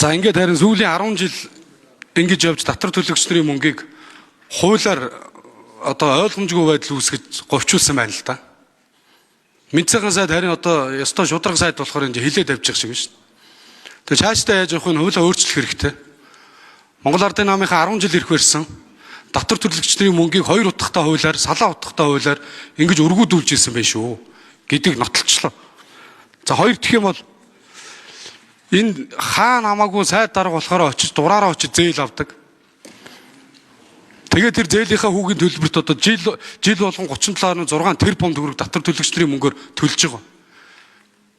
За ингээд харин сүүлийн 10 жил ингэж явж татвар төлөгчдийн мөнгийг хуулиар одоо ойлгомжгүй байдал үүсгэж говьчулсан байна л да. Мэдцэн сайд харин одоо ёстой шудраг сайд болохоор энэ хилээд авчих шиг байна шүү. Тэгээ цаашдаа яаж явах вэ? Хуулиа өөрчлөх хэрэгтэй. Монгол Ардын намынхаа 10 жил ирэх барьсан татвар төлөгчдийн мөнгийг 2 утгатай хуулиар, салаа утгатай хуулиар ингэж өргүүдүүлж ирсэн байх шүү гэдгийг нотолчлоо. За хоёр дэх юм бол энэ хаан хамаагүй сайд дарга болохоор очиж дураараа очиж зээл авдаг. Тэгээд тэр зээлийнхаа хүүгийн төлбөрт одоо жил болгон 37.6 тэрбум төгрөг татвар төлөгчдийн мөнгөөр төлж байгаа.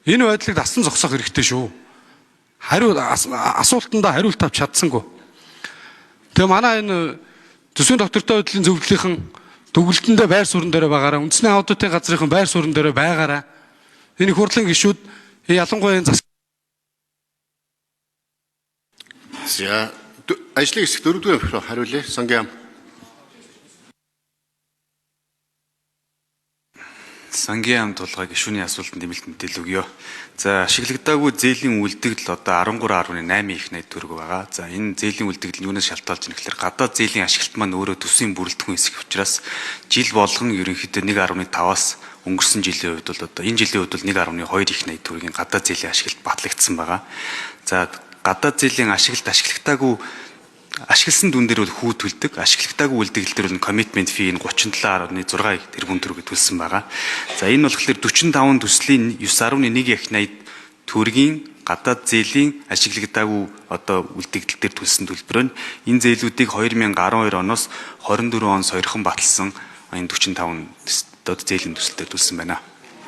Энэ байдлыг дасан зогсоох хэрэгтэй шүү. Асуултандаа хариулт авч чадсангүй. Тэгээ манай энэ төсвийн доктортой байдлын зөвлөлийнхэн төгөлдөндөө байр суурин дээр байгаараа, үндэсний аудитын газрын байр суурин дээр байгаараа. Энэ хурлын гишүүд ялангуяа энэ За ажлын хэсэг 4-р хариулъя. Сангийн Сангийн тулгай гишүүний асуултанд нэмэлт мэдээлэл өгье. За ашиглагдаагүй зээлийн үлдэгдэл одоо 13.8 их найд төгрөг байгаа. За энэ зээлийн үлдэгдэл юунаас шалтгаалж байна гэхээр гадаад зээлийн ашиглалт маань өөрөө төсвийн бүрэлдэхүүн хэсэг учраас жил болгон ерөнхийдөө 1.5-аас өнгөрсөн жилийн хувьд бол одоо энэ жилийн хувьд бол 1.2 их найд төгрөгийн гадаад зээлийн ашиглалт батлагдсан байгаа. За гадаад зээлийн ашиглалтаагүй ашигласан дүн дээр бол хүү төлдөг, ашиглагдаагүй үлдэгдэл дээр бол commitment fee 37.6 тэрбум төгрөг төлсөн байгаа. За энэ болохоор 45 төслийн 9.1 их найд төгрөгийн гадаад зээлийн ашиглагдаагүй одоо үлдэгдэл дээр төлсөн төлбөр нь энэ зээлүүдийг 2012 оноос 24 он сойрхон баталсан энэ 45 зээлийн төсөл дээр төлсөн байна.